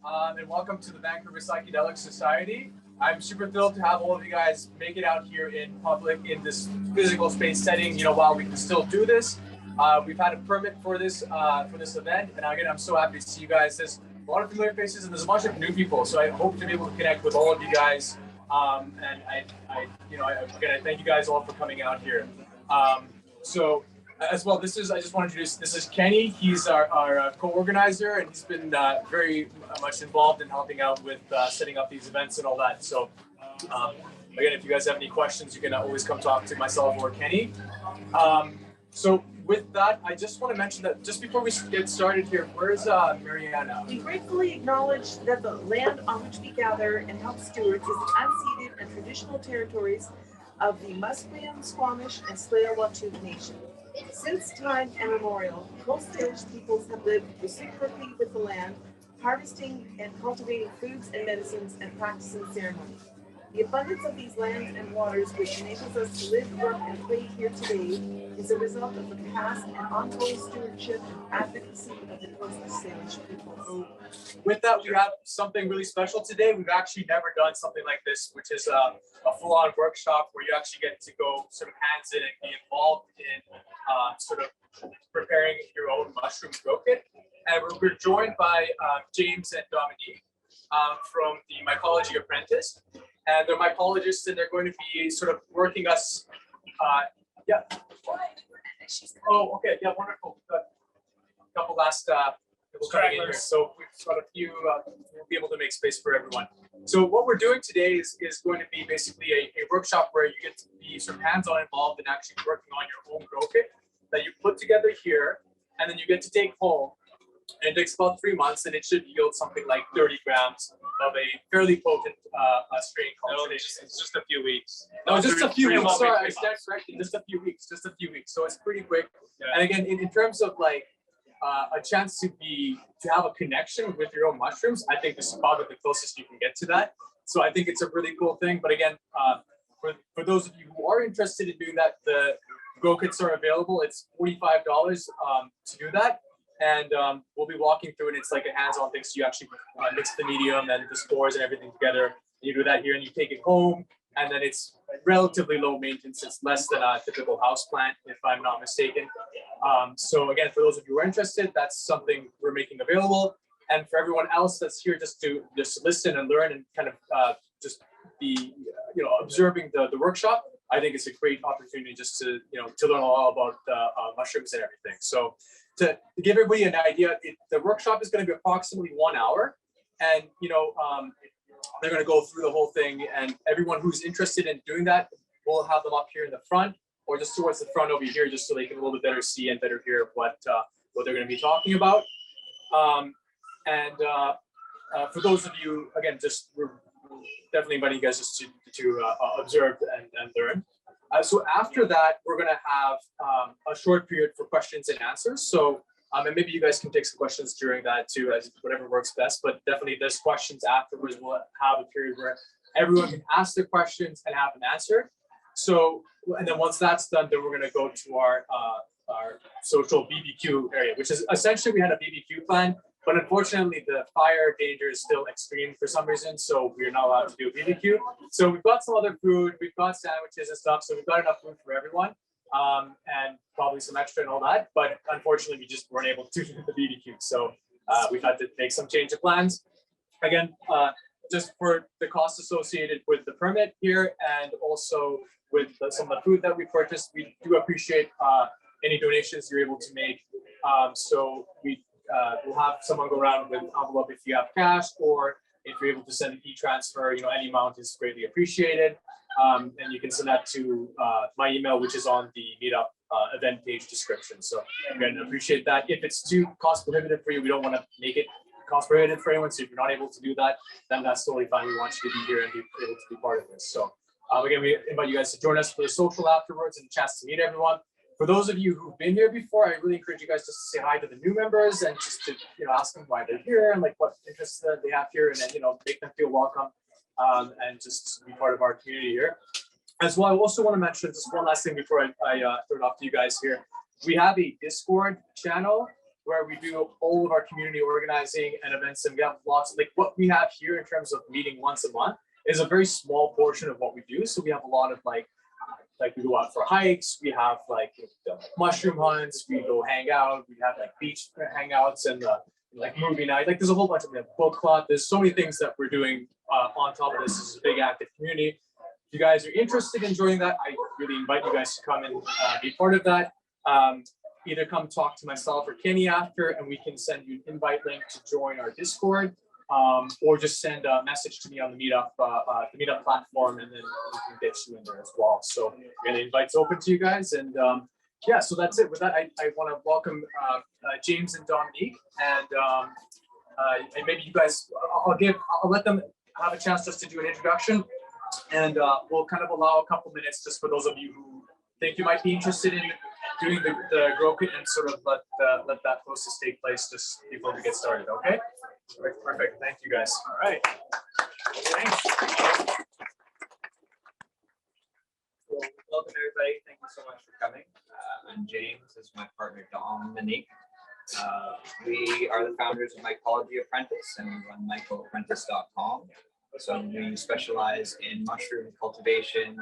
and welcome to the Vancouver Psychedelic Society. I'm super thrilled to have all of you guys make it out here in public in this physical space setting. While we can still do this, we've had a permit for this event, and again, I'm so happy to see you guys. There's a lot of familiar faces, and there's a bunch of new people. So I hope to be able to connect with all of you guys. And I thank you guys all for coming out here. As well, I just want to introduce, this is Kenny. He's our co-organizer, and he's been very much involved in helping out with setting up these events and all that. So again, if you guys have any questions, you can always come talk to myself or Kenny. So with that, I just want to mention that just before we get started here, where's Mariana? We gratefully acknowledge that the land on which we gather and help steward is the unceded and traditional territories of the Musqueam, Squamish, and Tsleil-Waututh Nation. Since time immemorial, Coast Salish peoples have lived reciprocally with the land, harvesting and cultivating foods and medicines and practicing ceremony. The abundance of these lands and waters, which enables us to live, work, and play here today, is a result of the past and ongoing stewardship and advocacy of the Coast Salish peoples. With that, we have something really special today. We've actually never done something like this, which is a full-on workshop where you actually get to go sort of hands in and be involved in sort of preparing your own mushroom grow kit. And we're joined by James and Dominique from the Mycology Apprentice. And they're mycologists, and they're going to be sort of working us. Yeah. Oh, okay. Yeah, wonderful. We've got a couple last people coming in here, so we've got a few. We'll be able to make space for everyone. So what we're doing today is going to be basically a workshop where you get to be sort of hands-on involved in actually working on your own grow kit that you put together here, and then you get to take home. And it takes about 3 months, and it should yield something like 30 grams of a fairly potent strain cultivate. It's just a few weeks. No, just a few weeks. Sorry, I stand corrected. Just a few weeks. So it's pretty quick. Yeah. And again, in terms of like a chance to have a connection with your own mushrooms, I think this is probably the closest you can get to that. So I think it's a really cool thing. But again, for those of you who are interested in doing that, the grow kits are available. It's $45 to do that. And we'll be walking through it. It's like a hands-on thing. So you actually mix the medium and the spores and everything together. And you do that here and you take it home. And then it's relatively low maintenance. It's less than a typical house plant, if I'm not mistaken. So again, for those of you who are interested, that's something we're making available. And for everyone else that's here just to listen and learn and kind of just be, observing the workshop, I think it's a great opportunity just to learn all about mushrooms and everything. So to give everybody an idea, the workshop is going to be approximately 1 hour, and they're going to go through the whole thing. And everyone who's interested in doing that, we'll have them up here in the front, or just towards the front over here, just so they can a little bit better see and better hear what they're going to be talking about. For those of you, again, we're definitely inviting you guys just to observe and learn. So after that, we're going to have a short period for questions and answers. So, and maybe you guys can take some questions during that too, as whatever works best. But definitely, there's questions afterwards. We'll have a period where everyone can ask their questions and have an answer. So, and then once that's done, then we're going to go to our social BBQ area, which is essentially we had a BBQ plan. But unfortunately, the fire danger is still extreme for some reason, so we're not allowed to do a BBQ. So we've got some other food, we've got sandwiches and stuff, so we've got enough food for everyone, and probably some extra and all that. But unfortunately, we just weren't able to do the BBQ, so we've had to make some change of plans. Again, just for the costs associated with the permit here, and also with some of the food that we purchased, we do appreciate any donations you're able to make. So we'll have someone go around with an envelope if you have cash, or if you're able to send an e-transfer, any amount is greatly appreciated. And you can send that to my email, which is on the Meetup event page description. So again, appreciate that. If it's too cost prohibitive for you, we don't want to make it cost prohibitive for anyone. So if you're not able to do that, then that's totally fine. We want you to be here and be able to be part of this. So again, we invite you guys to join us for the social afterwards and a chance to meet everyone. For those of you who've been here before, I really encourage you guys just to say hi to the new members and just to ask them why they're here and like what interests that they have here, and then make them feel welcome and just be part of our community here. As well, I also want to mention just one last thing before I throw it off to you guys here. We have a Discord channel where we do all of our community organizing and events, and we have lots, like what we have here in terms of meeting once a month is a very small portion of what we do. So we have a lot of like we go out for hikes, we have like mushroom hunts, we go hang out, we have like beach hangouts and like movie night. Like there's a whole bunch of, we have book club. There's so many things that we're doing on top of this. This is a big active community. If you guys are interested in joining that, I really invite you guys to come and be part of that. Either come talk to myself or Kenny after, and we can send you an invite link to join our Discord, or just send a message to me on the Meetup platform, and then we can get you in there as well. So the invite's open to you guys, and yeah, so that's it. With that, I want to welcome James and Dominique, and maybe you guys, I'll let them have a chance just to do an introduction, and we'll kind of allow a couple minutes just for those of you who think you might be interested in doing the grow kit, and sort of let that process take place just before we get started. Okay. All right, perfect. Thank you guys. All right. Thanks. Well, welcome everybody. Thank you so much for coming. I'm James. This is my partner Dominique. We are the founders of Mycology Apprentice, and we run mycoapprentice.com. So we specialize in mushroom cultivation,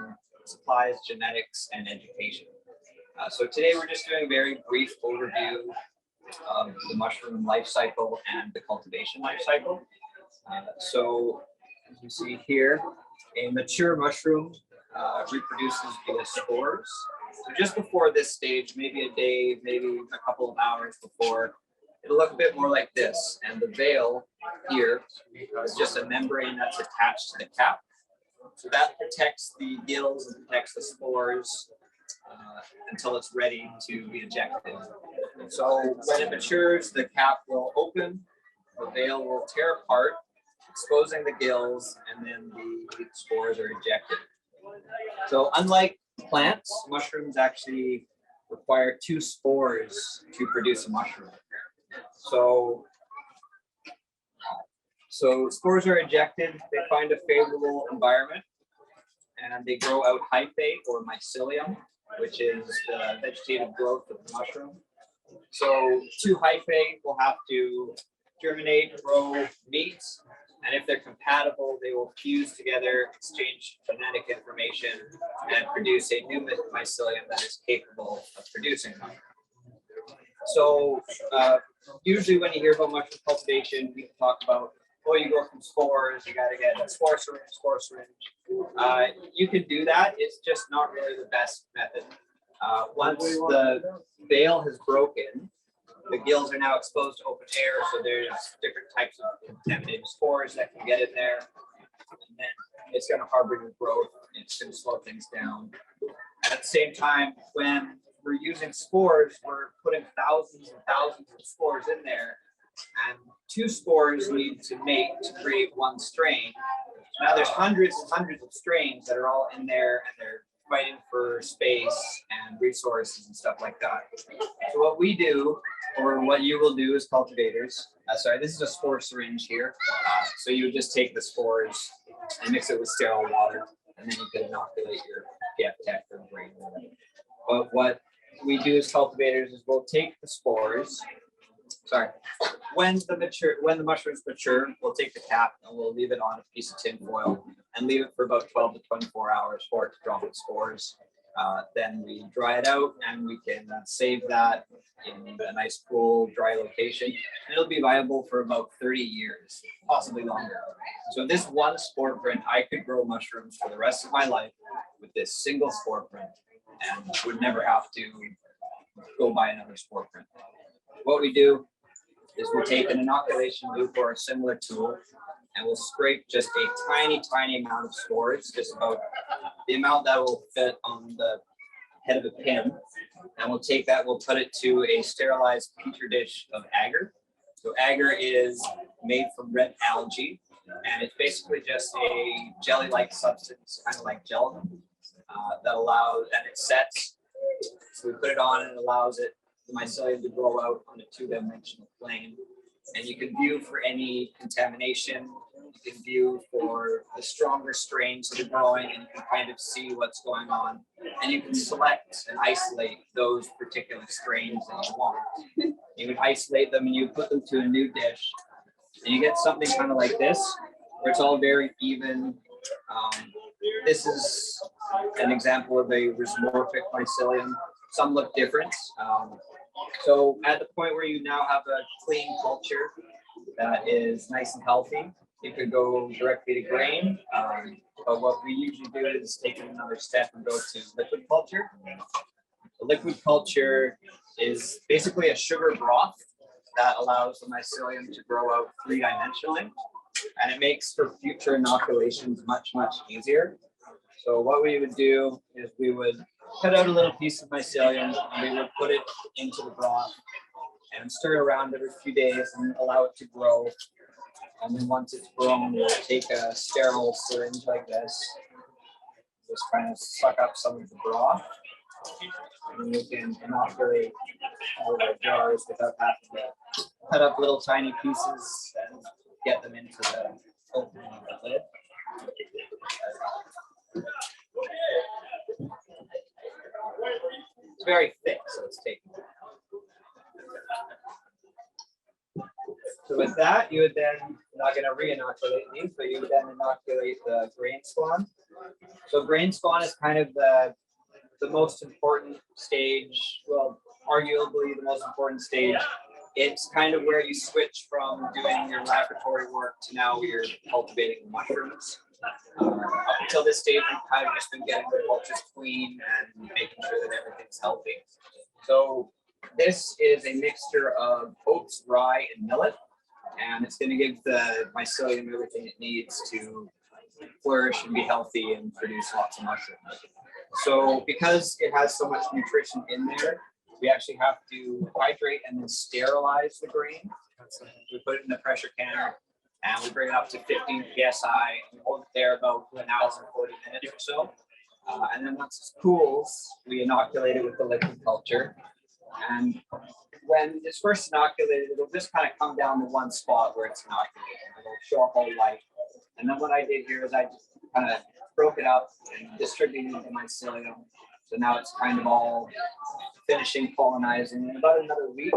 supplies, genetics, and education. So today we're just doing a very brief overview of the mushroom life cycle and the cultivation life cycle. So as you see here, a mature mushroom reproduces via spores. So just before this stage, maybe a day, maybe a couple of hours before, it'll look a bit more like this. And the veil here is just a membrane that's attached to the cap. So that protects the gills and protects the spores until it's ready to be ejected. So when it matures, the cap will open, the veil will tear apart, exposing the gills, and then the spores are ejected. So unlike plants, mushrooms actually require 2 spores to produce a mushroom. So spores are ejected, they find a favorable environment, and they grow out hyphae or mycelium, which is the vegetative growth of the mushroom. So 2 hyphae will have to germinate, grow, meet, and if they're compatible, they will fuse together, exchange genetic information, and produce a new mycelium that is capable of producing mushroom. So usually when you hear about mushroom cultivation, we talk about, oh, you go from spores, you got to get a spore syringe. You can do that. It's just not really the best method. Once the veil has broken, the gills are now exposed to open air, so there's different types of contaminated spores that can get in there, and then it's going to harbor new growth, and it's going to slow things down. At the same time, when we're using spores, we're putting thousands and thousands of spores in there, and 2 spores need to mate to create 1 strain. Now there's hundreds and hundreds of strains that are all in there, and they're fighting for space and resources and stuff like that. So what we do, or what you will do as cultivators, sorry, this is a spore syringe here. So you would just take the spores and mix it with sterile water, and then you can inoculate your PF Tech or brain. But what we do as cultivators is we'll take the spores. Sorry, when the mushrooms mature, we'll take the cap and we'll leave it on a piece of tin foil and leave it for about 12 to 24 hours for it to drop its spores. Then we dry it out and we can save that in a nice cool dry location, and it'll be viable for about 30 years, possibly longer. So this 1 spore print, I could grow mushrooms for the rest of my life with this single spore print and would never have to go buy another spore print. What we do is we'll take an inoculation loop or a similar tool, and we'll scrape just a tiny, tiny amount of spores, just about the amount that will fit on the head of a pin. And we'll take that, we'll put it to a sterilized petri dish of agar. So agar is made from red algae, and it's basically just a jelly-like substance, kind of like gelatin, that allows, and it sets. So we put it on and it allows it, the mycelium, to grow out on a 2-dimensional plane. and you can view for any contamination. You can view for the stronger strains that are growing, and you can kind of see what's going on. And you can select and isolate those particular strains that you want. You can isolate them and you put them to a new dish, and you get something kind of like this, where it's all very even. This is an example of a rhizomorphic mycelium. Some look different. So at the point where you now have a clean culture that is nice and healthy, you could go directly to grain. But what we usually do is take it another step and go to liquid culture. The liquid culture is basically a sugar broth that allows the mycelium to grow out three-dimensionally, and it makes for future inoculations much, much easier. So what we would do is we would cut out a little piece of mycelium, and we would put it into the broth and stir it around every few days and allow it to grow. And then once it's grown, we'll take a sterile syringe like this, just kind of suck up some of the broth, and you can inoculate all the jars without having to cut up little tiny pieces and get them into the opening of the lid. It's very thick, so it's taking. So with that, you would then, you're not going to re-inoculate these, but you would then inoculate the grain spawn. So grain spawn is kind of the most important stage, well, arguably the most important stage. It's kind of where you switch from doing your laboratory work to now you're cultivating mushrooms. Up until this stage, we've kind of just been getting the cultures clean and making sure that everything's healthy. So this is a mixture of oats, rye, and millet, and it's going to give the mycelium everything it needs to flourish and be healthy and produce lots of mushrooms. So because it has so much nutrition in there, we actually have to hydrate and then sterilize the grain. We put it in the pressure canner and we bring it up to 15 psi and hold it there about an hour and 40 minutes or so. And then once it cools, we inoculate it with the liquid culture. And when it's first inoculated, it'll just kind of come down to one spot where it's inoculated. It'll show up all white. And then what I did here is I just kind of broke it up and distributed it to my mycelium. So now it's kind of all finishing colonizing. In about another week,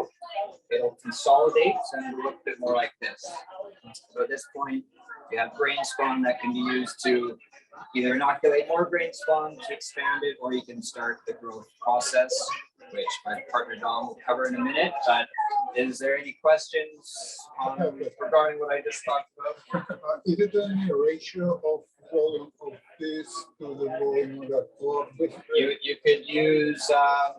it'll consolidate and it'll look a bit more like this. So at this point, you have grain spawn that can be used to either inoculate more grain spawn to expand it, or you can start the growth process, which my partner Dom will cover in a minute. But is there any questions regarding what I just talked about? Is it any ratio of volume of this to the volume that you could use a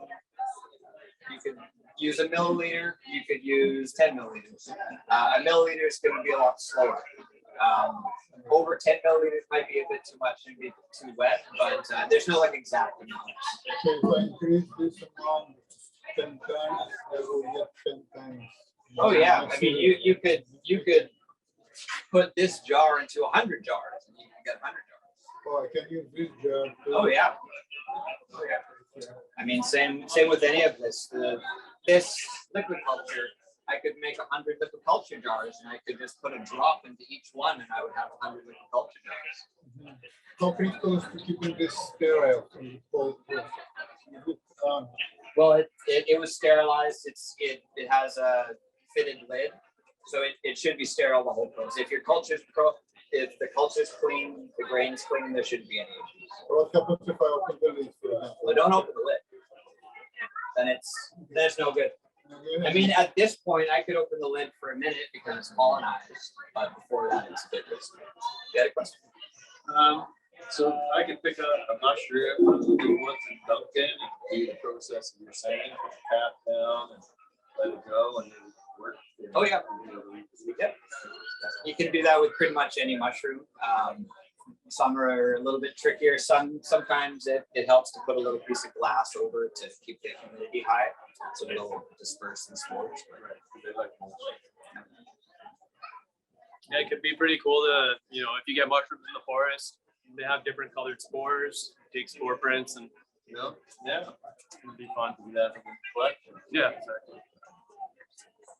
milliliter. You could use 10 milliliters. A milliliter is going to be a lot slower. Over 10 milliliters might be a bit too much and be too wet, but there's no like exact amount. So if I increase this amount 10 times, I will get 10 times. Oh yeah, I mean you could put this jar into 100 jars and you can get 100 jars. Oh, I can use this jar too. Oh yeah. Oh yeah. I mean same with any of this. This liquid culture, I could make 100 liquid culture jars and I could just put a drop into each one and I would have 100 liquid culture jars. Mm-hmm. How critical is to keeping this sterile? Well, it was sterilized. It has a fitted lid, so it should be sterile the whole process. If if the culture's clean, the grain's clean, there shouldn't be any issues. What happens if I open the lid? Well, don't open the lid. Then there's no good. I mean, at this point, I could open the lid for a minute because it's colonized, but before that, it's a bit risky. You had a question? So I can pick up a mushroom, do once and dunk it, and do the process you're saying, tap down and let it go, and then work. Oh yeah. Yep. You can do that with pretty much any mushroom. Some are a little bit trickier. Sometimes it helps to put a little piece of glass over to keep the humidity high, so it'll disperse the spores. Yeah, it could be pretty cool to, if you get mushrooms in the forest, they have different colored spores, take spore prints, and yeah, it'd be fun to do that. Yeah, exactly.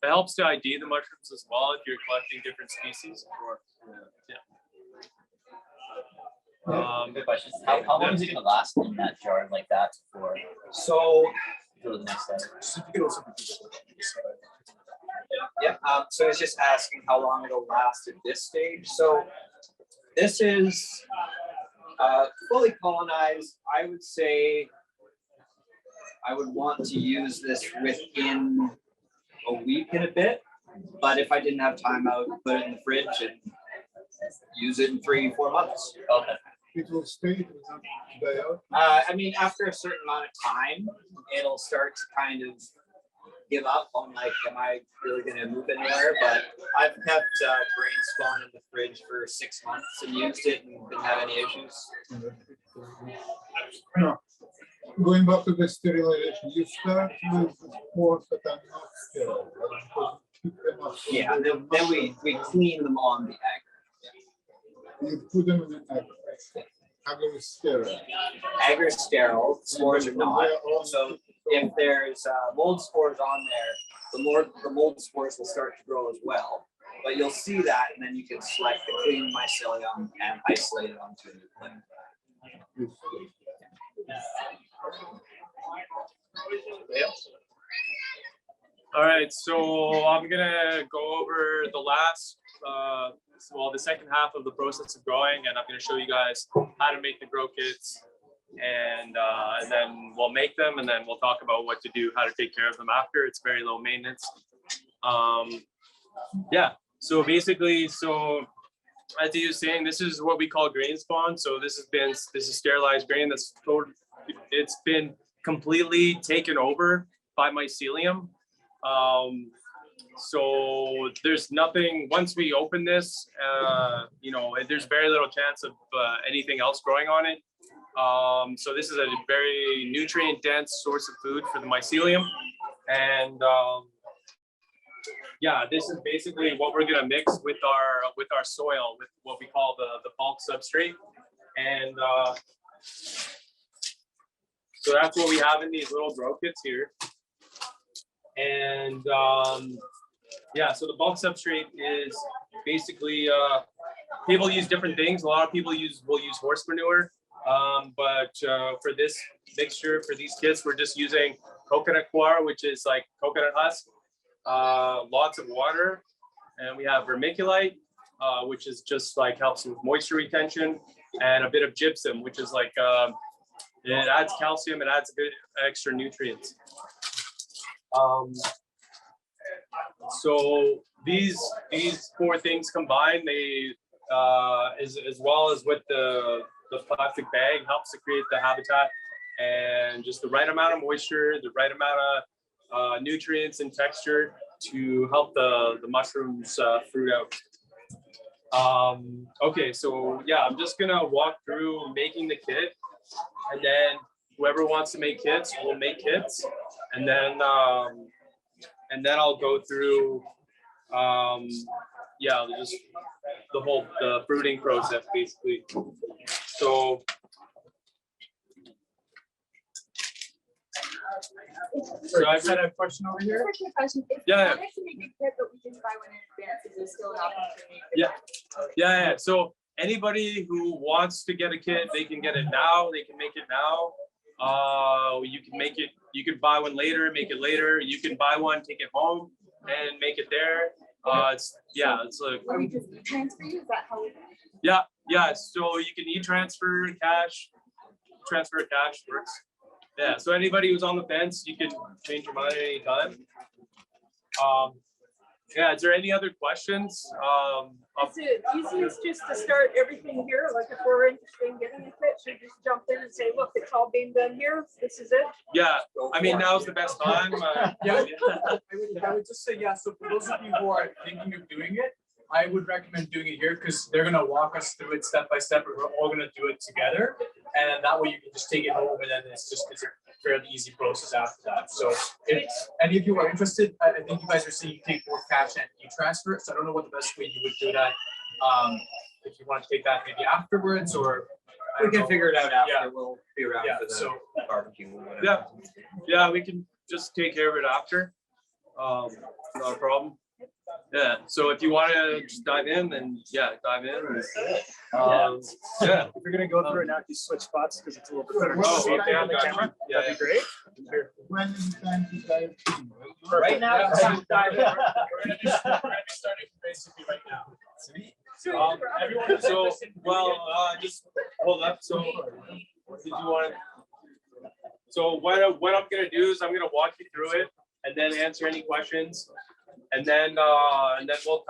It helps to ID the mushrooms as well if you're collecting different species. Or, yeah. Good question. How long is it going to last in that jar like that before So go to the next step? yeah, so it's just asking how long it'll last at this stage. So this is fully colonized. I would say I would want to use this within a week and a bit. But if I didn't have time, I would put it in the fridge and use it in 3-4 months. Okay. It will stay, it will not die out. I mean, after a certain amount of time, it'll start to kind of give up on like, am I really going to move anywhere? But I've kept grain spawn in the fridge for 6 months and used it and didn't have any issues. No. Going back to the sterilization, you start with spores that are not sterile. Because you keep them up. Yeah, then we clean them on the egg. You put them in an agar. Agar is sterile. Agar is sterile, spores are not. So if there's mold spores on there, the mold spores will start to grow as well. But you'll see that, and then you can select the clean mycelium and isolate it onto a new plant. All right, so I'm gonna go over the last, the second half of the process of growing, and I'm gonna show you guys how to make the grow kits, and then we'll make them, and then we'll talk about what to do, how to take care of them after. It's very low maintenance. Yeah, so basically, as he was saying, this is what we call grain spawn. So this is sterilized grain it's been completely taken over by mycelium. So there's nothing, once we open this, there's very little chance of anything else growing on it. So this is a very nutrient dense source of food for the mycelium. And yeah, this is basically what we're gonna mix with our soil, with what we call the bulk substrate. And so that's what we have in these little grow kits here. And yeah, so the bulk substrate is basically, people use different things. A lot of people will use horse manure. But for this mixture, for these kits, we're just using coconut coir, which is like coconut husk, lots of water, and we have vermiculite, which is just like helps with moisture retention, and a bit of gypsum, which is like, it adds calcium, it adds a bit extra nutrients. So these 4 things combined, they as well as with the plastic bag, helps to create the habitat and just the right amount of moisture, the right amount of nutrients and texture to help the mushrooms fruit out. Okay, so yeah, I'm just gonna walk through making the kit, and then whoever wants to make kits will make kits, and then I'll go through yeah, just the fruiting process basically. So I've had a question over here. Yeah. If we make a kit, but we didn't buy one in advance, is there still an opportunity? Yeah. So anybody who wants to get a kit, they can get it now. They can make it now. You can make it. You can buy one later, make it later. You can buy one, take it home, and make it there. It's like. Will we just transfer you? Is that how we? Yeah. So you can e-transfer cash. Transfer cash works. Yeah. So anybody who's on the fence, you can change your mind at any time. Yeah. Is there any other questions? Is it easiest just to start everything here? Like if we're interested in getting a kit, should we just jump in and say, look, it's all being done here. This is it. Yeah. I mean, now's the best time. Yeah, I would just say, yeah, so for those of you who are thinking of doing it, I would recommend doing it here because they're going to walk us through it step by step, and we're all going to do it together. And that way you can just take it home, and then it's a fairly easy process after that. So if any of you are interested, I think you guys are saying you take both cash and e-transfer. So I don't know what the best way you would do that. If you want to take that maybe afterwards, or We can figure it out after. Yeah. We'll be around Yeah, for the so barbecue or whatever. Yeah, we can just take care of it after. Not a problem. Yeah. So if you want to just dive in, then yeah, dive in. Yeah. If you're gonna go through it now, you switch spots because it's a little bit better to Oh, see okay, on the gotcha. camera. Yeah, That'd be great. Here. When is the time to dive in? Right now, Yeah, it's so time to dive in. dive We're gonna be starting basically right now. Everyone So, well, just hold up. So, did you want? So what I'm gonna do is I'm gonna walk you through it and then answer any questions, and then we'll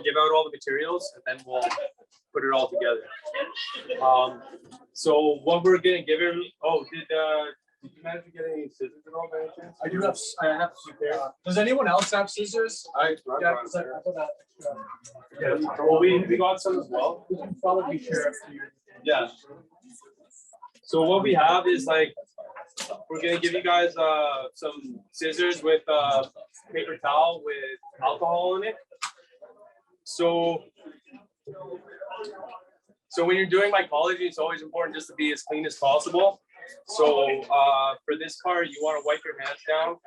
give out all the materials and then we'll put it all together. So what we're gonna give him. Oh, did you manage to get any scissors at all by any chance? I do have. I have a few there. Does anyone else have scissors? I Yeah, brought 'cause I there. put that extra. Yeah. Well, we got some as well. We can probably share a few. Yeah. So what we have is like, we're gonna give you guys some scissors with paper towel with alcohol in it. So when you're doing mycology, it's always important just to be as clean as possible. So for this part, you want to wipe your hands down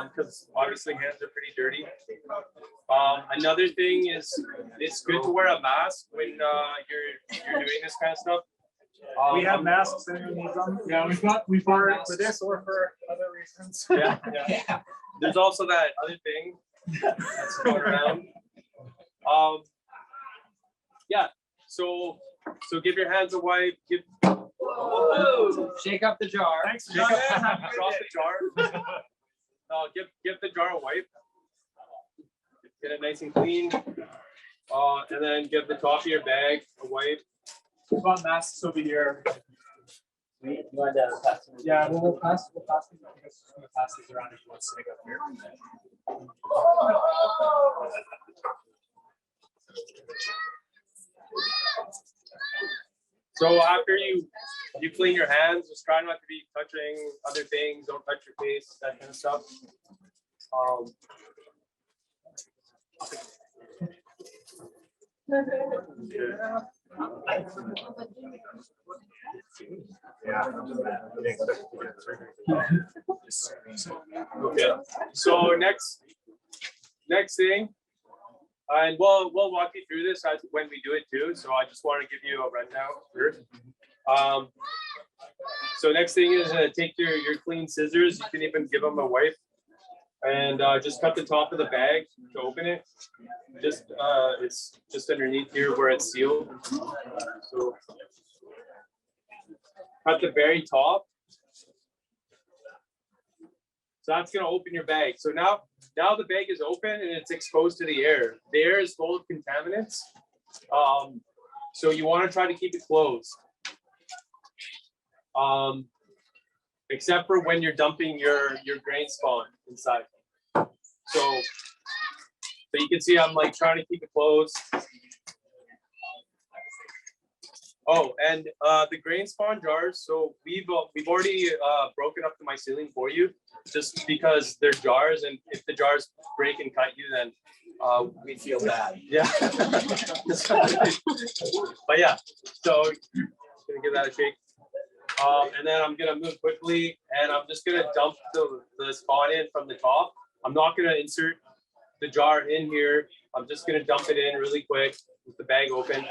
because obviously hands are pretty dirty. Another thing is it's good to wear a mask when you're doing this kind of stuff. We have masks and we need them. Yeah, we've got for this or for other reasons. Yeah, yeah. There's also that other thing that's going around. Yeah. So give your hands a wipe. shake up the jar. Thanks, Drop John. the jar. Give the jar a wipe. Get it nice and clean. And then give the top of your bag a wipe. We've got masks over here. You want to pass them? Yeah, we'll pass these. I guess we'll pass these around if you want sitting up here. So after you clean your hands, just try not to be touching other things. Don't touch your face, that kind of stuff. Okay. So next thing, and we'll walk you through this as when we do it too. So I just want to give you a rundown first. So next thing is take your clean scissors. You can even give them a wipe, and just cut the top of the bag to open it. Just it's just underneath here where it's sealed. So cut the very top. So that's gonna open your bag. So now the bag is open and it's exposed to the air. The air is full of contaminants. So you want to try to keep it closed. Except for when you're dumping your grain spawn inside. So you can see I'm like trying to keep it closed. Oh, and the grain spawn jars. So we've already broken up the mycelium for you, just because they're jars, and if the jars break and cut you, then we feel bad. Yeah. But yeah, so gonna give that a shake. And then I'm gonna move quickly, and I'm just gonna dump the spawn in from the top. I'm not gonna insert the jar in here. I'm just gonna dump it in really quick with the bag open.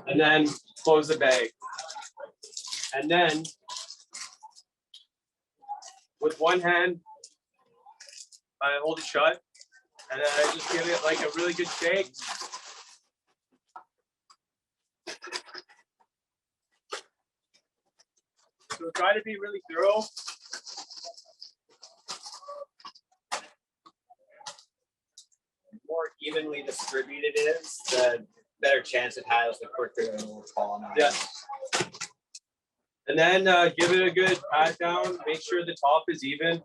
And then close the bag. And then with one hand, I hold it shut. And then I just give it like a really good shake. So try to be really thorough. The more evenly distributed it is, the better chance it has, the quicker it will fall on. Yeah. And then give it a good pat down. Make sure the top is even.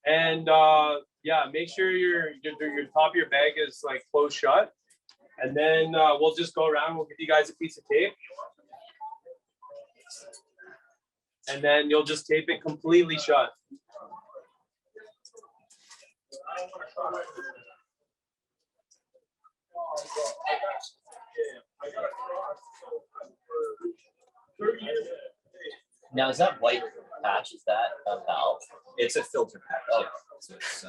And yeah, make sure your top of your bag is like closed shut. And then we'll just go around. We'll give you guys a piece of tape. And then you'll just tape it completely shut. Now, is that white patch, is that a valve? It's a filter patch, yeah. So it's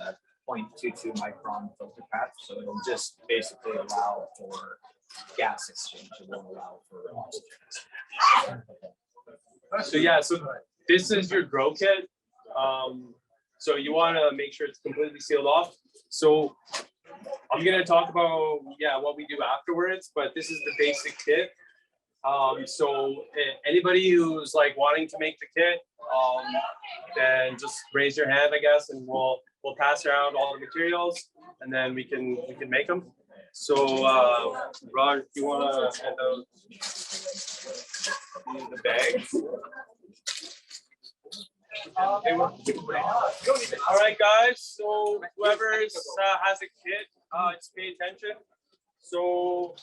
0.22 micron filter patch. So it'll just basically allow for gas exchange. It won't allow for oxygen. So yeah, so this is your grow kit. So you want to make sure it's completely sealed off. So I'm gonna talk about what we do afterwards, but this is the basic kit. So anybody who's like wanting to make the kit, then just raise your hand, I guess, and we'll pass around all the materials, and then we can make them. So Raj, if you wanna hand out the bags. All right, guys. So whoever has a kit, just pay attention. So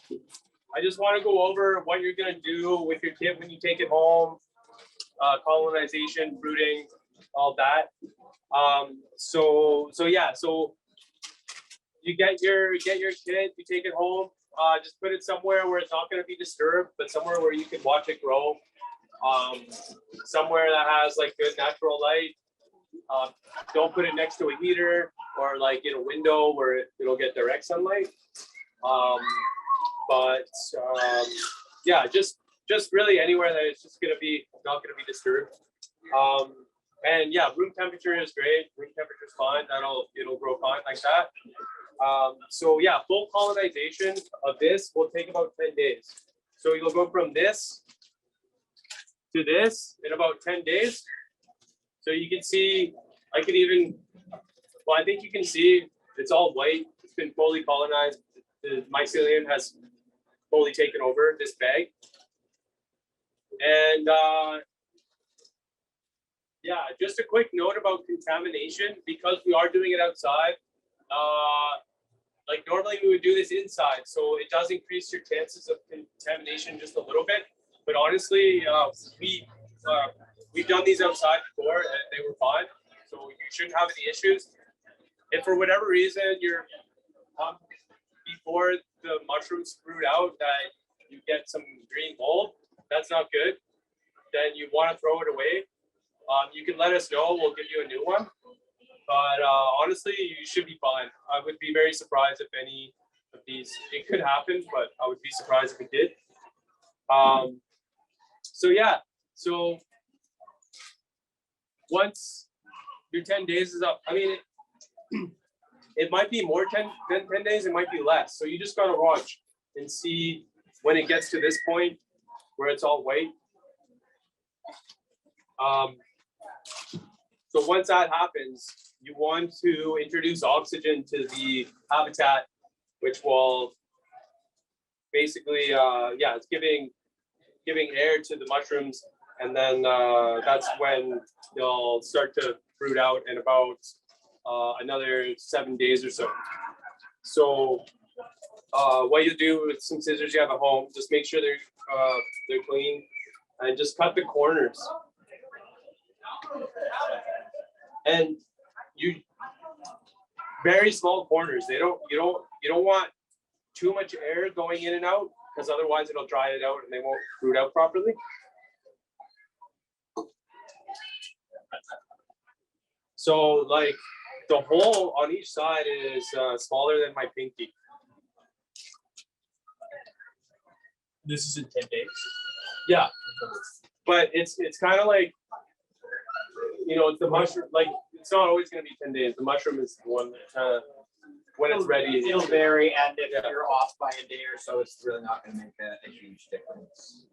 I just want to go over what you're gonna do with your kit when you take it home, colonization, brooding, all that. So you get your kit, you take it home, just put it somewhere where it's not gonna be disturbed, but somewhere where you can watch it grow. Somewhere that has like good natural light. Don't put it next to a heater or like in a window where it'll get direct sunlight. Just really anywhere that it's just gonna be not gonna be disturbed. And yeah, room temperature is great. Room temperature is fine. It'll grow fine like that. So yeah, full colonization of this will take about 10 days. So you'll go from this to this in about 10 days. So you can see, I think you can see it's all white. It's been fully colonized. The mycelium has fully taken over this bag. And just a quick note about contamination, because we are doing it outside. Like normally we would do this inside, so it does increase your chances of contamination just a little bit. But honestly, we've done these outside before and they were fine, so you shouldn't have any issues. If for whatever reason you're before the mushrooms sprout out that you get some green mold, that's not good. Then you want to throw it away. You can let us know. We'll give you a new one. But honestly, you should be fine. I would be very surprised if any of these. It could happen, but I would be surprised if it did. So once your 10 days is up, I mean, it might be more than 10 days, it might be less. So you just gotta watch and see when it gets to this point where it's all white. So once that happens, you want to introduce oxygen to the habitat, which will basically, it's giving air to the mushrooms, and then that's when they'll start to fruit out in about another 7 days or so. So what you do with some scissors you have at home, just make sure they're clean, and just cut the corners. And very small corners. You don't want too much air going in and out, because otherwise it'll dry it out and they won't fruit out properly. So like the hole on each side is smaller than my pinky. This is in 10 days. Yeah, but it's kind of like, it's the mushroom. Like it's not always going to be 10 days. The mushroom is the one that when it's ready. It'll vary, and if you're off by a day or so, it's really not going to make a huge difference.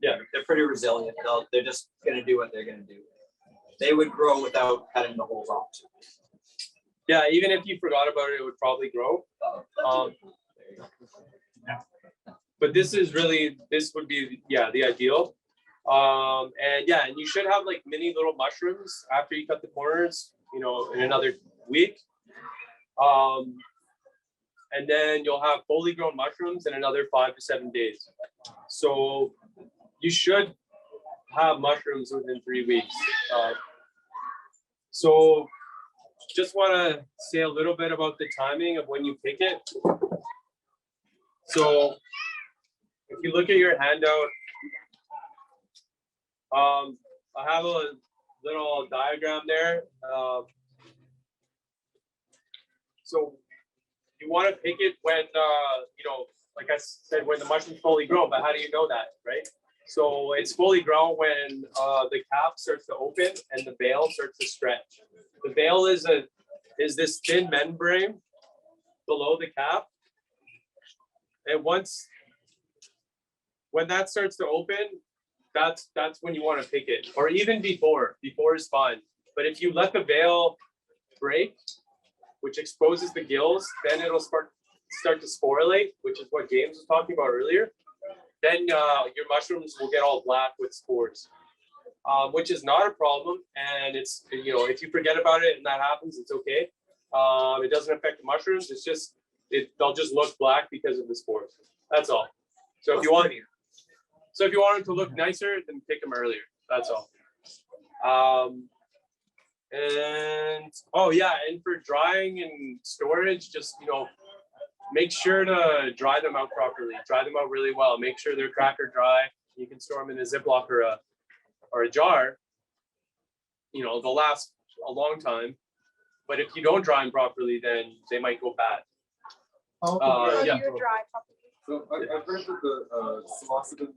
Yeah, they're pretty resilient. They're just going to do what they're going to do. They would grow without cutting the holes off. Yeah, even if you forgot about it, it would probably grow. But this would be the ideal. And you should have like mini little mushrooms after you cut the corners, in another week. And then you'll have fully grown mushrooms in another 5 to 7 days. So you should have mushrooms within 3 weeks. So just want to say a little bit about the timing of when you pick it. So if you look at your handout, I have a little diagram there. So you want to pick it when, you know, like I said, when the mushroom's fully grown, but how do you know that, right? So it's fully grown when the cap starts to open and the veil starts to stretch. The veil is this thin membrane below the cap. And when that starts to open, that's when you want to pick it, or even before is fine. But if you let the veil break, which exposes the gills, then it'll start to sporulate, which is what James was talking about earlier. Then your mushrooms will get all black with spores, which is not a problem. And it's, you know, if you forget about it and that happens, it's okay. It doesn't affect the mushrooms. It's just, they'll just look black because of the spores. That's all. So if you want them to look nicer, then pick them earlier. That's all. And oh yeah, and for drying and storage, just, you know, make sure to dry them out properly. Dry them out really well. Make sure they're cracker dry. You can store them in a Ziploc or a jar. You know, they'll last a long time. But if you don't dry them properly, then they might go bad. Yeah. You're dry properly. So I've heard that the psilocybin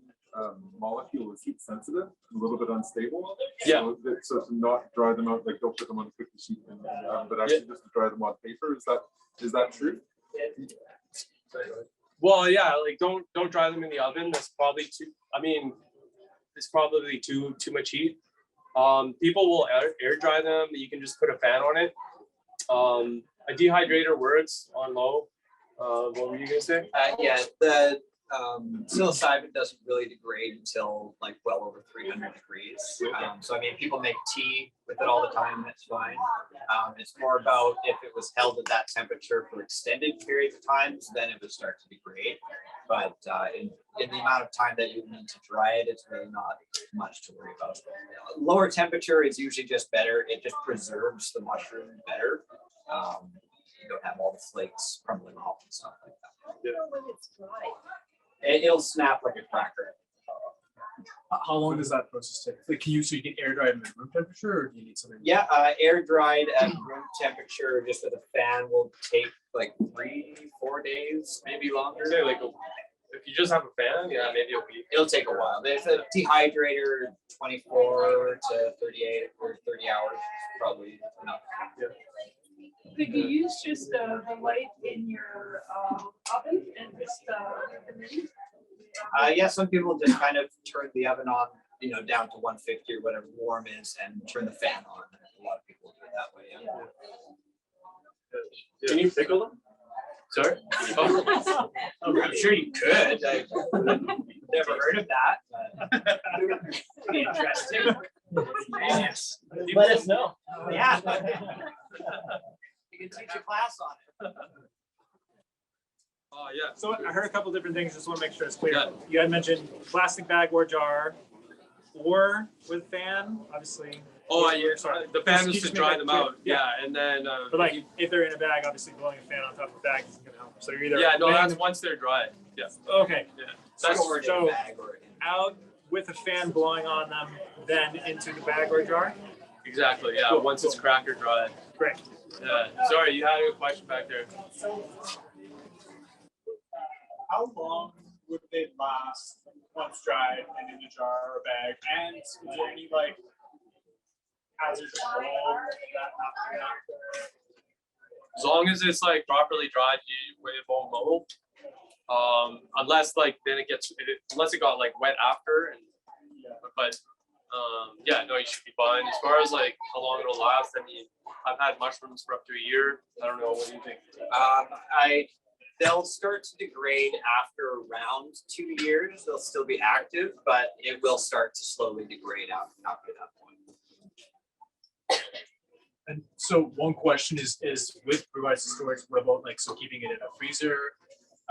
molecule is heat sensitive, a little bit unstable. Yeah. So to not dry them out, like don't put them on a cookie sheet in the oven, but actually just to dry them on paper. Is that true? Well, yeah, like don't dry them in the oven. That's probably too. I mean, it's probably too much heat. People will air dry them. You can just put a fan on it. A dehydrator works on low. What were you gonna say? Yeah, the psilocybin doesn't really degrade until like well over 300 degrees. So I mean, people make tea with it all the time. That's fine. It's more about if it was held at that temperature for extended periods of times, then it would start to degrade. But in the amount of time that you need to dry it, it's really not much to worry about. Lower temperature is usually just better. It just preserves the mushroom better. You don't have all the flakes crumbling off and stuff like that. You know when it's dry. It'll snap like a cracker. How long does that process take? Like, so you can air dry them at room temperature, or do you need something? Yeah, air dried at room temperature, just with a fan, will take like 3-4 days, maybe longer. Say like if you just have a fan, yeah, maybe It'll take a while. There's a dehydrator, 24 to 38 or 30 hours, probably enough. Yeah. Could you use just the light in your oven and just Yeah, some people just kind of turn the oven on, you know, down to 150 or whatever warm is, and turn the fan on. A lot of people do it that way. Yeah. Can you pickle them? Sorry? Oh. I'm sure you could. I've never heard of that. But it'd be interesting. Yes. Let us know. Yeah. You can teach a class on it. Oh yeah. So I heard a couple different things. Just want to make sure it's clear. Yeah. You had mentioned plastic bag or jar, or with fan, obviously. Oh, sorry. The fan is Just to make dry that them clear. out. Yeah, and then. But like, if they're in a bag, obviously blowing a fan on top of the bag isn't going to help. So you're either. Yeah, no, laying that's them- once they're dry. Yeah. Okay. Yeah. That's That's stored in so- a bag or in. Out with a fan blowing on them, then into the bag or jar. exactly. Yeah. Cool, Once it's cool. cracker dry. Great. Yeah. Sorry, you had a question back there. How long would they last once dried and in a jar or bag? And is there any like hazardous mold that happen after? As long as it's like properly dried, it won't mold. Unless like then unless it got like wet after, and but yeah, no, you should be fine. As far as like how long it'll last, I mean, I've had mushrooms for up to a year. I don't know. What do you think? They'll start to degrade after around 2 years. They'll still be active, but it will start to slowly degrade after that point. And so one question is with regards to storage, what about like keeping it in a freezer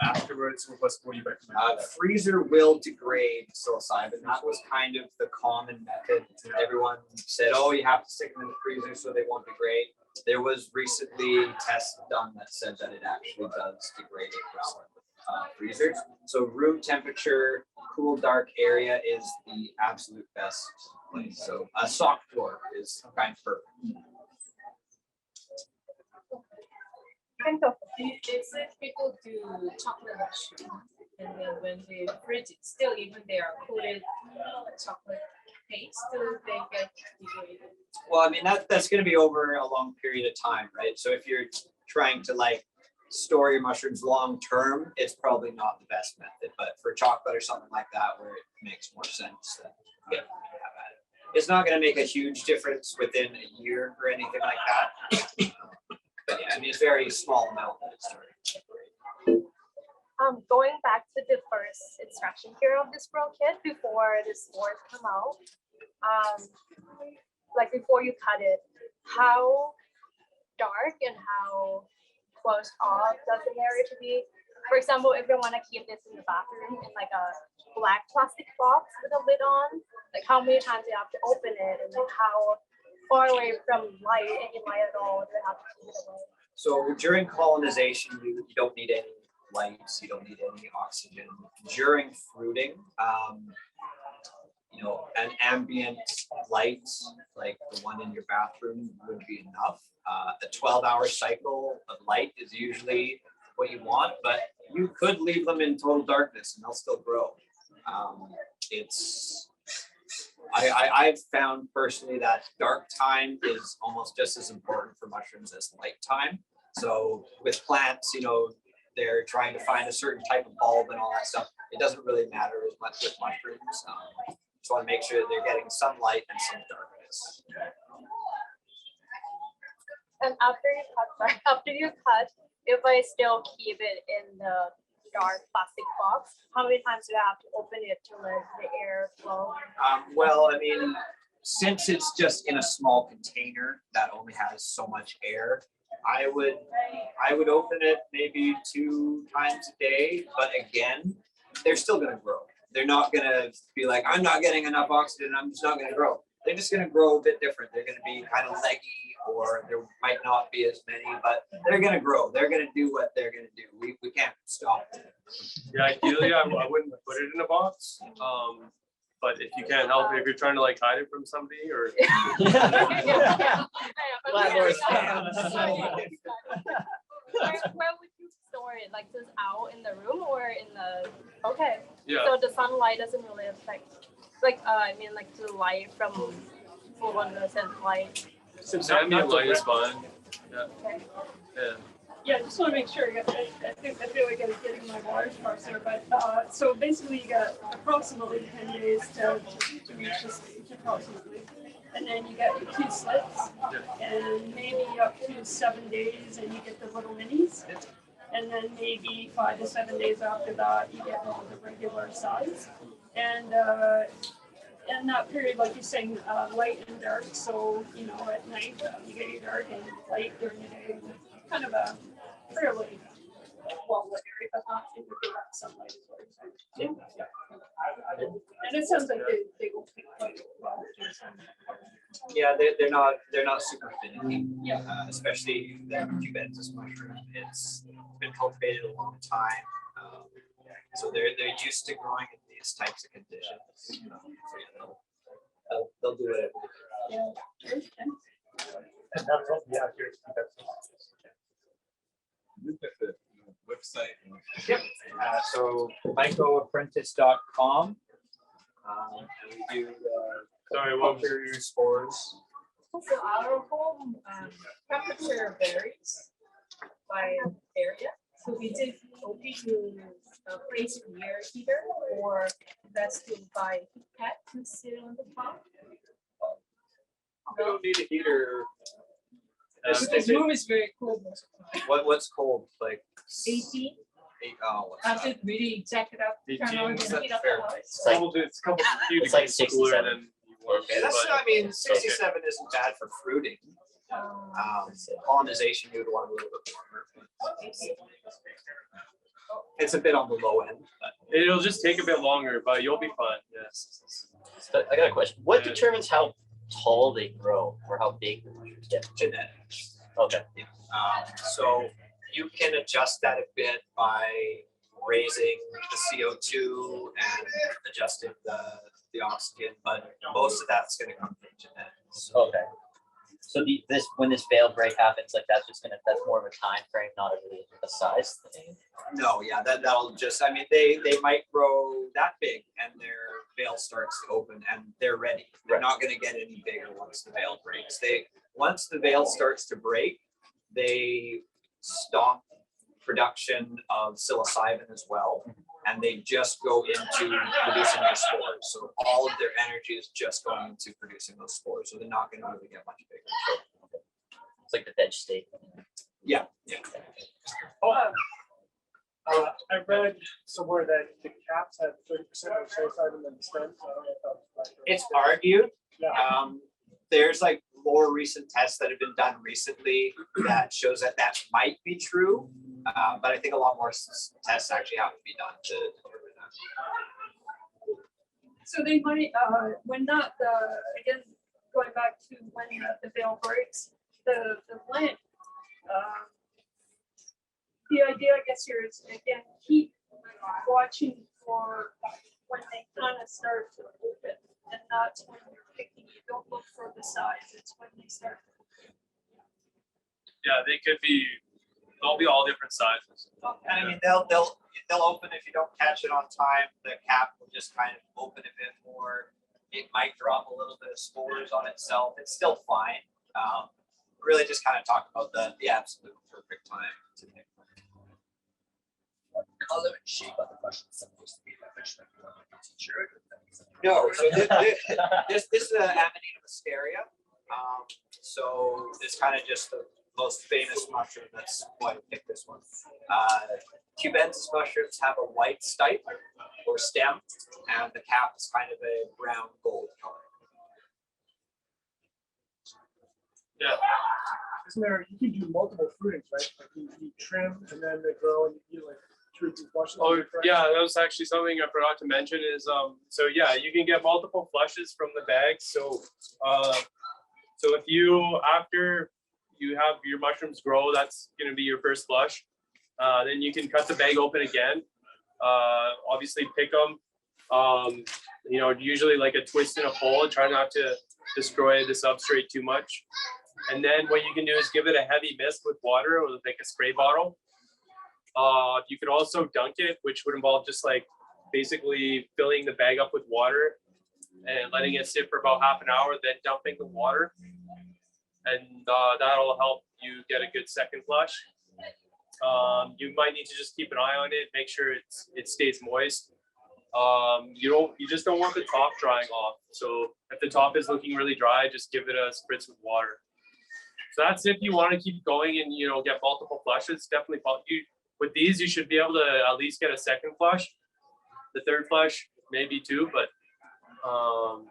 afterwards? What do you recommend? Freezer will degrade psilocybin. That was kind of the common method. Everyone said, oh, you have to stick them in the freezer so they won't degrade. There was recently tests done that said that it actually does degrade it well. freezers. So room temperature, cool, dark area is the absolute best place. So a sock drawer is kind of perfect. They said people do chocolate mushroom, and then when they fridge it, still even they are coated chocolate paste, still they get degraded. Well, I mean, that's going to be over a long period of time, right? So if you're trying to like store your mushrooms long term, it's probably not the best method. But for chocolate or something like that, where it makes more sense, then yeah, have at it. It's not going to make a huge difference within a year or anything like that. But yeah, I mean, it's very small amount that it's starting. Going back to the first instruction here of this Pro Kit before the spores come out, like before you cut it, how dark and how closed off does the area to be? For example, if you want to keep this in the bathroom in like a black plastic box with a lid on, like how many times you have to open it, and like how far away from light, any light at all, do you have to keep it away? So during colonization, you don't need any lights, you don't need any oxygen. During fruiting, you know, an ambient light like the one in your bathroom would be enough. A 12-hour cycle of light is usually what you want, but you could leave them in total darkness and they'll still grow. I've found personally that dark time is almost just as important for mushrooms as light time. So with plants, you know, they're trying to find a certain type of bulb and all that stuff. It doesn't really matter as much with mushrooms. Just want to make sure they're getting sunlight and some darkness. And after you cut, if I still keep it in the dark plastic box, how many times do I have to open it to let the air flow? Well, I mean, since it's just in a small container that only has so much air, I would open it maybe 2 times a day, but again, they're still going to grow. They're not going to be like, I'm not getting enough oxygen, I'm just not going to grow. They're just going to grow a bit different. They're going to be kind of leggy, or there might not be as many, but they're going to grow. They're going to do what they're going to do. We can't stop them. Yeah, ideally, I wouldn't put it in a box. But if you can't help it, if you're trying to like hide it from somebody or Where would you store it? Like just out in the room or in the Yeah. So the sunlight doesn't really affect, like I mean like the light from full 100% light. some ambient light is fine. Yeah. Okay. Yeah. Yeah, I just want to make sure. I feel like I was getting my wires crossed there, but so basically you got approximately 10 days to reach this stage, approximately, and then you got your 2 slits, and maybe up to 7 days, and you get the little minis, and then maybe 5 to 7 days after that, you get the regular size, and in that period, like you're saying, light and dark. So you know, at night you get your dark and light during the day. Kind of a fairly well-lit area, but not in the direct sunlight is what you're saying. Yeah. And it sounds like they will fit quite well. Yeah, they're not super finicky. Especially the cubensis mushroom. It's been cultivated a long time, so they're used to growing in these types of conditions. So yeah, they'll do it. Yeah. And that's what we have here. Look at the website. Yep. So mycoapprentice.com. And we do Sorry, what was culture spores. So our home temperature varies by area. So we did hoping to place near heater or best to buy heat pad to sit on the top. We don't need a heater. This room is very cold most of the time. What's cold? Like 18. What's I have to really jack it up. Turn on and heat up the water. It's a couple few It's like degrees cooler 67. than you want. Okay, that's, I mean, 67 isn't bad for fruiting. Colonization, you would want a little bit warmer. It's a bit on the low end, but It'll just take a bit longer, but you'll be fine. Yes. So I got a question. What determines how tall they grow or how big the mushrooms get? genetics. Okay. So you can adjust that a bit by raising the CO2 and adjusting the oxygen, but most of that's going to come from genetics. Okay. So when this veil break happens, like that's more of a time frame, not really a size thing. No, yeah, that'll just, I mean, they might grow that big and their veil starts to open and they're ready. They're not going to get any bigger once the veil breaks. Once the veil starts to break, they stop production of psilocybin as well, and they just go into producing their spores. So all of their energy is just going into producing those spores. So they're not going to really get much bigger. It's like the veg state. Yeah. I read somewhere that the caps had 30% of psilocybin in the stems. I don't know if that was right. It's argued. Yeah. There's like more recent tests that have been done recently that shows that might be true, but I think a lot more tests actually have to be done to determine that. So they might, when not again, going back to when the veil breaks, the plant, the idea, I guess, here is, again, keep watching for when they kind of start to open, and that's when you're picking. You don't look for the size, it's when they start to open. Yeah, they'll be all different sizes. And I mean, they'll open if you don't catch it on time. The cap will just kind of open a bit more. It might drop a little bit of spores on itself. It's still fine. Really, just kind of talk about the absolute perfect time to pick. What color and shape of the brush is supposed to be? No, so this is an Amanita muscaria. So it's kind of just the most famous mushroom. That's why I picked this one. Cubensis mushrooms have a white stipe or stem, and the cap is kind of a brown gold color. Yeah. Isn't there, you can do multiple fruitings, right? Like you trim and then they grow and you like 2 or 3 flushes. Oh yeah, that was actually something I forgot to mention is so yeah, you can get multiple flushes from the bag. So if you, after you have your mushrooms grow, that's going to be your first flush. Then you can cut the bag open again. Obviously pick them. Usually like a twist and a pull. Try not to destroy the substrate too much. And then what you can do is give it a heavy mist with water or like a spray bottle. You could also dunk it, which would involve just like basically filling the bag up with water and letting it sit for about half an hour, then dumping the water. And that'll help you get a good second flush. You might need to just keep an eye on it, make sure it stays moist. You just don't want the top drying off. So if the top is looking really dry, just give it a spritz with water. So that's if you want to keep going and get multiple flushes. Definitely, with these you should be able to at least get a second flush. The third flush maybe 2, but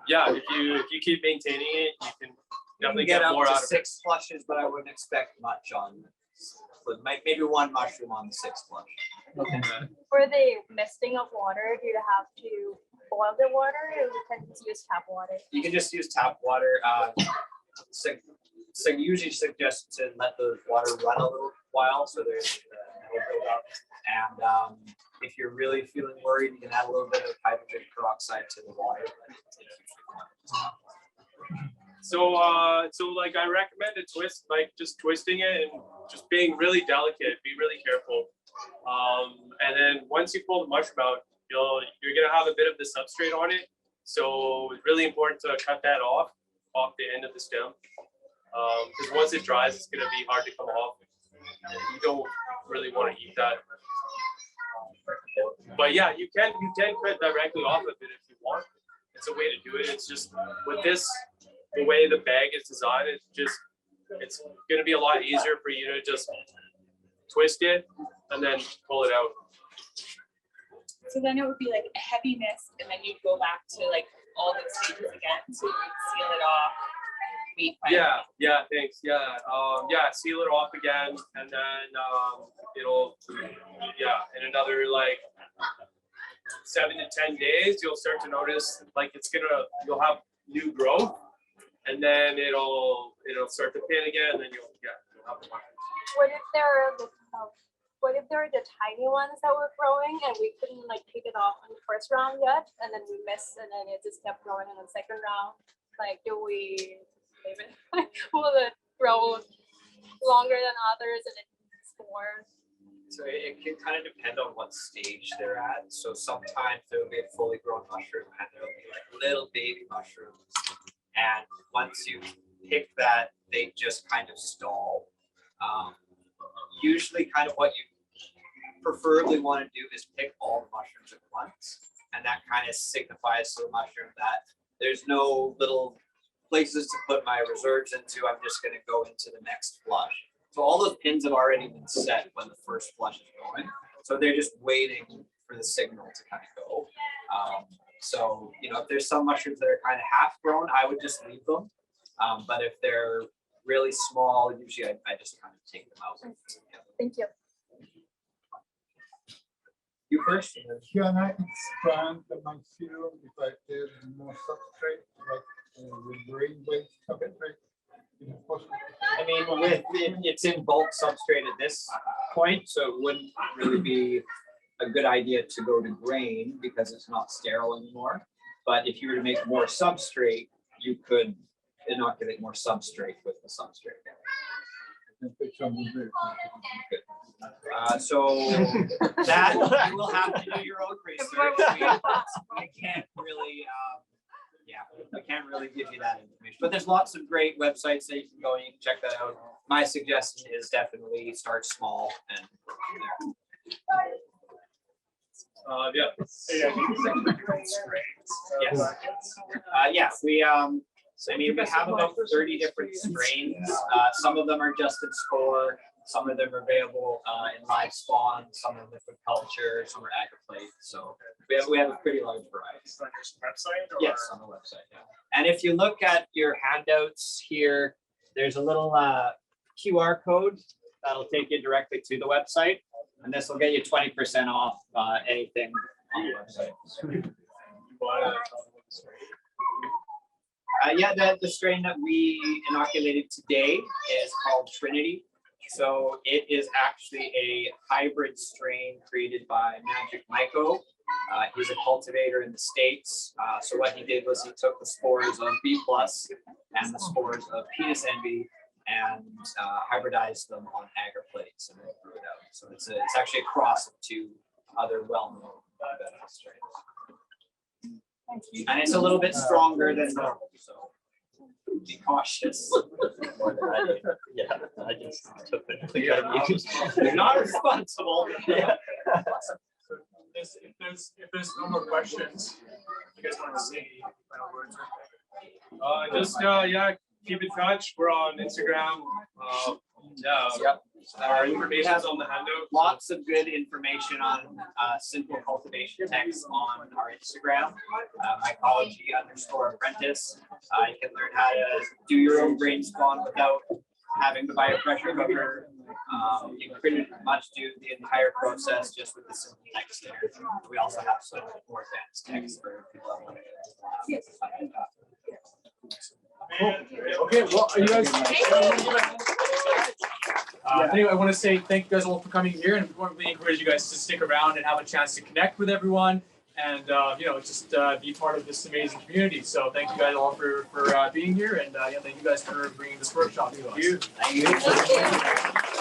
yeah, if you keep maintaining it, you can definitely get more out of it. 6 flushes, but I wouldn't expect much on. Maybe 1 mushroom on the 6th flush. Okay. For the misting of water, do you have to boil the water, or you can just use tap water? You can just use tap water. So usually suggest to let the water run a little while so there's a little build up. And if you're really feeling worried, you can add a little bit of hydrogen peroxide to the water. So like I recommend a twist, like just twisting it and just being really delicate, be really careful. And then once you pull the mushroom out, you're gonna have a bit of the substrate on it. So it's really important to cut that off the end of the stem. Because once it dries, it's gonna be hard to come off. And you don't really want to eat that. But yeah, you can cut directly off of it if you want. It's a way to do it. It's just with this, the way the bag is designed, it's going to be a lot easier for you to just twist it and then pull it out. So then it would be like a heavy mist, and then you'd go back to like all the stages again, so you would seal it off. Yeah, thanks. Yeah, seal it off again, and then it'll, in another like 7 to 10 days, you'll start to notice like you'll have new growth, and then it'll start to pin again, and then you'll have the mushrooms. What if there are what if there are the tiny ones that were growing and we couldn't like pick it off in the first round yet, and then we missed, and then it just kept growing in the second round? Like, do we leave it? Will it grow longer than others and it spores? So it can kind of depend on what stage they're at. So sometimes there will be a fully grown mushroom and there will be like little baby mushrooms. And once you pick that, they just kind of stall. Usually kind of what you preferably want to do is pick all the mushrooms at once. And that kind of signifies to the mushroom that there's no little places to put my reserves into. I'm just going to go into the next flush. So all those pins have already been set when the first flush is going. So they're just waiting for the signal to kind of go. So, you know, if there's some mushrooms that are kind of half grown, I would just leave them. But if they're really small, usually I just kind of take them out. Yeah. Thank you. You first. Can I expand my serum if I add more substrate, like with grain-based substrate? Is it possible? I mean, it's in bulk substrate at this point, so it wouldn't really be a good idea to go to grain because it's not sterile anymore. But if you were to make more substrate, you could inoculate more substrate with the substrate. So that you will have to do your own research. We can't really, I can't really give you that information. But there's lots of great websites that you can go and you can check that out. My suggestion is definitely start small and work from there. Yes, we I mean, we have about 30 different strains. Some of them are just in spore. Some of them are available in live spawn. Some of them in culture. Some are agroplate. So we have a pretty large variety. On your website? Or? Yes, on the website. Yeah. And if you look at your handouts here, there's a little QR code that'll take you directly to the website, and this will get you 20% off anything on the website. The strain that we inoculated today is called Trinity. So it is actually a hybrid strain created by Magic Myco. He's a cultivator in the States. So what he did was he took the spores of B+ and the spores of penis envy and hybridized them on agar plates and then grew it out. So it's actually a cross of two other well-known strains. And it's a little bit stronger than normal, so be cautious. Yeah, I just took it. You're not responsible. Yeah. So if there's no more questions, you guys want to say any final words? Keep in touch. We're on Instagram. Our information is on the handout. Lots of good information on simple cultivation techs on our Instagram, mycology_apprentice. You can learn how to do your own grain spawn without having to buy a pressure cooker. You can pretty much do the entire process just with the simple techs there. We also have some more advanced techs for people that want to. Okay, well, are you guys? Anyway, I want to say thank you guys all for coming here, and we encourage you guys to stick around and have a chance to connect with everyone, and just be part of this amazing community. So thank you guys all for being here, and thank you guys for bringing this workshop to us. Thank you.